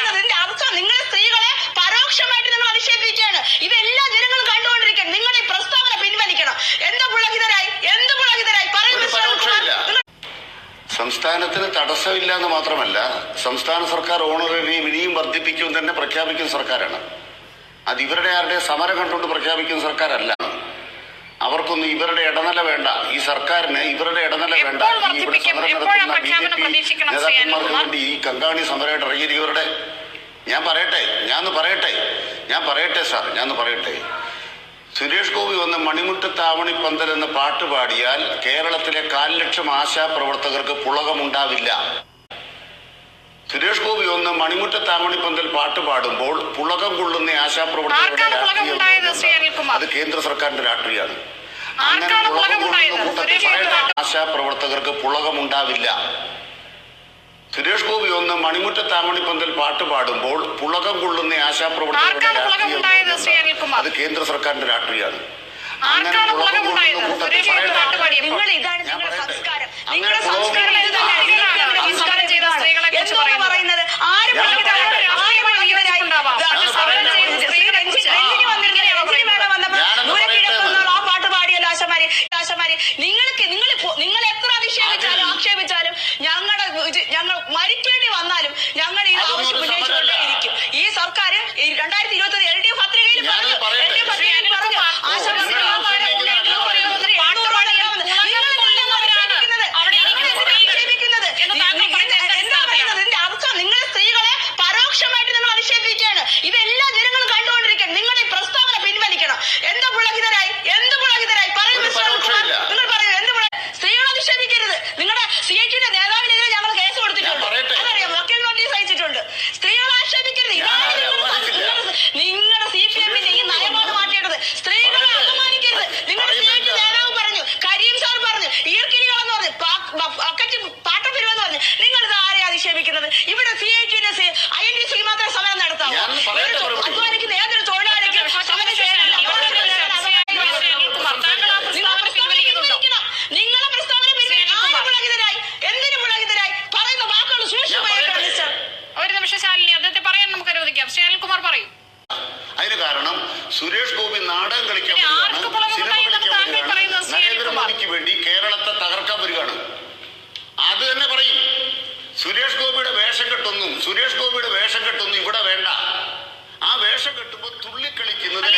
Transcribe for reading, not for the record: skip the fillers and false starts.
പറയുന്നതിന്റെ അർത്ഥം നിങ്ങൾ സ്ത്രീകളെ പരോക്ഷമായിട്ട് നിങ്ങൾ അധിക്ഷേപിക്കുകയാണ്. ഇതെല്ലാ ജനങ്ങളും കണ്ടുകൊണ്ടിരിക്കുകയാണ്. നിങ്ങൾ ഈ പ്രസ്താവന പിൻവലിക്കണം. എന്ത് പുളകിതരായി പറയുന്നു. സംസ്ഥാനത്തിന് തടസ്സമില്ല എന്ന് മാത്രമല്ല, സംസ്ഥാന സർക്കാർ ഓണറേറിയം ഇനിയും വർദ്ധിപ്പിക്കും തന്നെ പ്രഖ്യാപിക്കുന്ന സർക്കാരാണ്. അത് ഇവരുടെ ആരുടെ സമരം കണ്ടുകൊണ്ട് പ്രഖ്യാപിക്കുന്ന സർക്കാരല്ല. അവർക്കൊന്നും ഇവരുടെ ഇടനില വേണ്ട. ഈ സർക്കാരിന് ഇവരുടെ ഇടനില വേണ്ട. ഇവിടെ സമരം നടത്തുന്ന BJP നേതാക്കന്മാർക്ക് വേണ്ടി ഈ കങ്കാണി സമരമായിട്ട് ഇറങ്ങിയിരിക്കുന്നവരുടെ ഞാൻ പറയട്ടെ സാർ. സുരേഷ് ഗോപി വന്ന് മണിമുറ്റത്താവണിപ്പന്തൽ എന്ന പാട്ട് പാടിയാൽ കേരളത്തിലെ 1,00,000 ആശാപ്രവർത്തകർക്ക് പുളകമുണ്ടാവില്ല. സുരേഷ് ഗോപി ഒന്ന് മണിമുറ്റത്താവണിപ്പന്തൽ പാട്ട് പാടുമ്പോൾ പുളകം കൊള്ളുന്ന ആശാപ്രവർത്തകരുടെ രാഷ്ട്രീയം അത് കേന്ദ്ര സർക്കാരിന്റെ രാഷ്ട്രീയമാണ്. അങ്ങനെ പുളകം കൊള്ളുന്ന കൂട്ടത്തിൽ ആശാപ്രവർത്തകർക്ക് പുളകമുണ്ടാവില്ല. സുരേഷ് ഗോപി ഒന്ന് മണിമുറ്റത്താവണിപ്പന്തൽ പാട്ട് പാടുമ്പോൾ പുളകം കൊള്ളുന്ന ആശാപ്രവർത്തകരുടെ രാഷ്ട്രീയം അത് കേന്ദ്ര സർക്കാരിന്റെ രാഷ്ട്രീയമാണ്. അങ്ങനെ പുളകം കൊള്ളുന്ന കൂട്ടത്തിൽ നിങ്ങൾ എത്ര ആക്ഷേപിച്ചാലും ഞങ്ങൾ മരിക്കേണ്ടി വന്നാലും ഞങ്ങൾ ഈ ആവശ്യം ഉന്നയിച്ചുകൊണ്ടേയിരിക്കും. ഈ സർക്കാർ 2021 LDF പത്രികയിൽ പറഞ്ഞു അർത്ഥം നിങ്ങൾ സ്ത്രീകളെ പരോക്ഷമായിട്ട് നിങ്ങൾ അധിക്ഷേപിക്കുകയാണ്. ഇതെല്ലാ ജനങ്ങളും കണ്ടുകൊണ്ടിരിക്കുകയാണ്. നിങ്ങൾ ഈ പ്രസ്താവന പിൻവലിക്കണം. എന്ത് പുളകിതരായി പറയുന്നു. നിങ്ങൾ പറയൂ, സ്ത്രീകളെ അധിക്ഷേപിക്കരുത്. നിങ്ങളുടെ CITയുടെ നേതാവിനെതിരെ ഞങ്ങൾ കേസ് കൊടുത്തിട്ടുണ്ട്. അതറിയാം, വക്കീൽ നോട്ടീസ് അയച്ചിട്ടുണ്ട്. സ്ത്രീകളെ ആക്ഷേപിക്കരുത്. നിങ്ങളുടെ CPMന്റെ ഈ നയമാണ് മാറ്റേണ്ടത്. സ്ത്രീകളെ അപമാനിക്കരുത്. നിങ്ങളുടെ CIT നേതാവ് പറഞ്ഞു, കരീം സാർ പറഞ്ഞു, ഈർക്കിലികളെന്ന് പറഞ്ഞു, പാട്ടപ്പിരിവെന്ന് പറഞ്ഞു. നിങ്ങൾ ഇത് ആരെ അധിക്ഷേപിക്കുന്നത്? ഇവിടെ CITയുടെ INTC മാത്രമേ സമരം നടത്താവൂ. അധ്വാനിക്കുന്ന ഏതൊരു തൊഴിലാളിക്കും സമരം നിങ്ങളെ പ്രസ്താവന എന്തിനു പുളകിതരായി പറയുന്ന വാക്കുകൾ സൂക്ഷ്മമായി. ഒരു നിമിഷം ശാലിനി, അദ്ദേഹത്തെ പറയാൻ നമുക്ക് അനുവദിക്കാം. ശ്രീ അനിൽകുമാർ പറയും. അതിന് കാരണം സുരേഷ് ഗോപി നാടകം കളിക്കാൻ നരേന്ദ്രമോദിക്ക് വേണ്ടി കേരളത്തെ തകർക്കാൻ വരികയാണ്. അത് തന്നെ പറയും. സുരേഷ് ഗോപിയുടെ വേഷം കെട്ടൊന്നും ഇവിടെ വേണ്ട. ആ വേഷം കെട്ടുമ്പോൾ തുള്ളിക്കളിക്കുന്നത്